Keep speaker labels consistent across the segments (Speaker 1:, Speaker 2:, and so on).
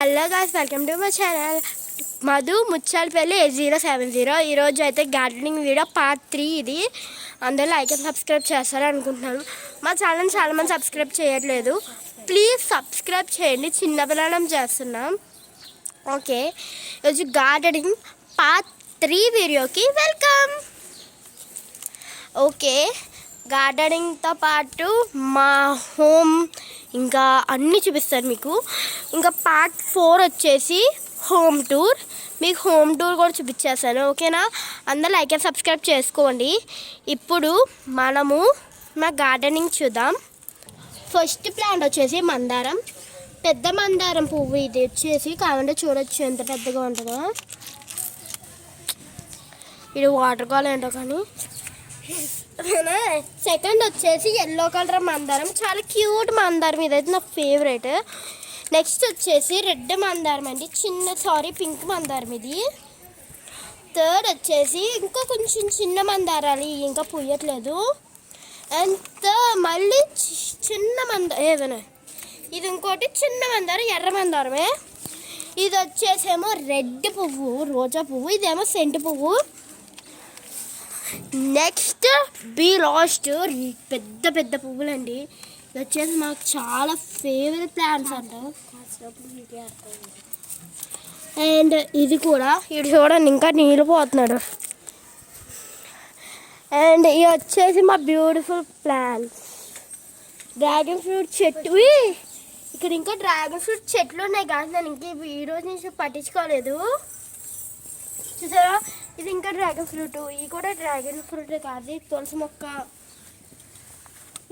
Speaker 1: Hello guys, welcome to my channel Madhu Muchchalapalli 8070. ఈరోజు అయితే gardening video part 3 ఇది. అందరూ లైక్ అండ్ సబ్స్క్రైబ్ చేస్తారని అనుకుంటున్నాను. మా ఛానల్ చాలామంది సబ్స్క్రైబ్ చేయట్లేదు, ప్లీజ్ సబ్స్క్రైబ్ చేయండి. చిన్న పిల్లలం చేస్తున్నాం. ఓకే, ఈరోజు గార్డెనింగ్ పార్ట్ 3 వీడియోకి వెల్కమ్. ఓకే, గార్డెనింగ్తో పాటు మా హోమ్ ఇంకా అన్నీ చూపిస్తాను మీకు. ఇంకా పార్ట్ 4 వచ్చేసి హోమ్ టూర్. మీకు హోమ్ టూర్ కూడా చూపించేస్తాను. ఓకేనా? అందరూ లైక్ అండ్ సబ్స్క్రైబ్ చేసుకోండి. ఇప్పుడు మనము మా గార్డెనింగ్ చూద్దాం. ఫస్ట్ ప్లాంట్ వచ్చేసి మందారం, పెద్ద మందారం పువ్వు. ఇది వచ్చేసి కావాలంటే చూడొచ్చు ఎంత పెద్దగా ఉంటుందో. ఇది వాటర్ కాల్ ఏంటో కానీ. సెకండ్ వచ్చేసి ఎల్లో కలర్ మందారం, చాలా క్యూట్ మందారం. ఇదైతే నా ఫేవరెట్. నెక్స్ట్ వచ్చేసి రెడ్ మందారం అండి, పింక్ మందారం ఇది. థర్డ్ వచ్చేసి ఇంకా కొంచెం చిన్న మందారాలు, ఇంకా పూయట్లేదు. అండ్ మళ్ళీ చిన్న ఏదైనా ఇది ఇంకోటి చిన్న మందారం, ఎర్ర మందారమే. ఇది వచ్చేసేమో రెడ్ పువ్వు, రోజా పువ్వు. ఇదేమో సెంటు పువ్వు. నెక్స్ట్ లాస్ట్ పెద్ద పెద్ద పువ్వులండి. ఇది వచ్చేసి మాకు చాలా ఫేవరెట్ ప్లాంట్స్ అంట. అండ్ ఇది కూడా, ఇది చూడండి ఇంకా నీళ్ళు పోతున్నాడు. అండ్ ఇది వచ్చేసి మా బ్యూటిఫుల్ ప్లాంట్స్. డ్రాగన్ ఫ్రూట్ చెట్టు. ఇక్కడ ఇంకా డ్రాగన్ ఫ్రూట్ చెట్లు ఉన్నాయి కానీ నేను ఇంక ఈ రోజు నుంచి పట్టించుకోలేదు. చూసారా, ఇది ఇంకా డ్రాగన్ ఫ్రూట్. ఇది కూడా డ్రాగన్ ఫ్రూట్ కాదు, తులసి మొక్క.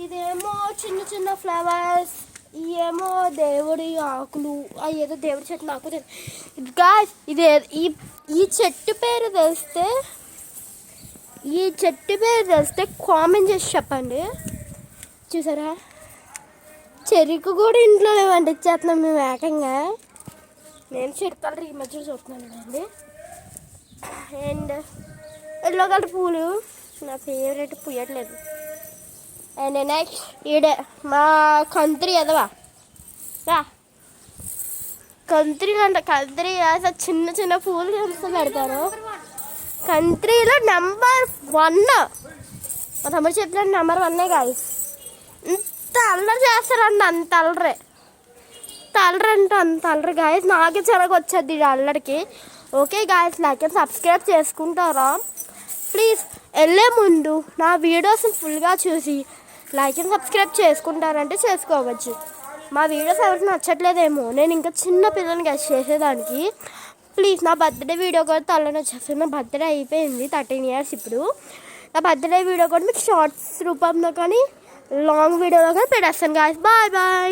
Speaker 1: ఇదేమో చిన్న చిన్న ఫ్లవర్స్, ఇవేమో దేవుడి ఆకులు. ఏదో దేవుడి చెట్టు నాకు గాయ్స్. ఈ చెట్టు పేరు తెలిస్తే కామెంట్ చేసి చెప్పండి. చూసారా, చెరుకు కూడా ఇంట్లో వండించేస్తున్నాం మేము ఏకంగా. నేను చెరుకు కలర్ ఈ మధ్య చూస్తున్నాను అండి. అండ్ ఎల్లో కలర్ పూలు నా ఫేవరెట్, పూయట్లేదు. అండ్ నెక్స్ట్ ఈడే మా కంత్రి ఎదవా రా. కంత్రి చిన్న చిన్న పూలు కలిసి పెడతాను. కంత్రిలో నెంబర్ 1. మా తమ్ముడు చెప్పినట్టు నెంబర్ 1 కాదు. ఇంత అల్లరి చేస్తారండి, అంత అల్లరి అంటే అంత అల్లరి గాయస్. నాకే చిరగ వచ్చేది ఈ అల్లరికి. Okay guys, like and subscribe చేసుకుంటారా ప్లీజ్? వెళ్ళే ముందు నా వీడియోస్ ఫుల్గా చూసి లైక్ అండ్ సబ్స్క్రైబ్ చేసుకుంటారంటే చేసుకోవచ్చు. మా వీడియోస్ ఎవరికి నచ్చట్లేదేమో, నేను ఇంకా చిన్న పిల్లల్ని గెస్ట్ చేసేదానికి. ప్లీజ్ నా బర్త్డే వీడియో కూడా తల్లని వచ్చేస్తుంది. నా బర్త్డే అయిపోయింది, 13 years. ఇప్పుడు నా బర్త్డే వీడియో కూడా మీకు షార్ట్స్ రూపంలో కానీ లాంగ్ వీడియోలో కానీ పెట్టేస్తాను గాయస్. Bye bye.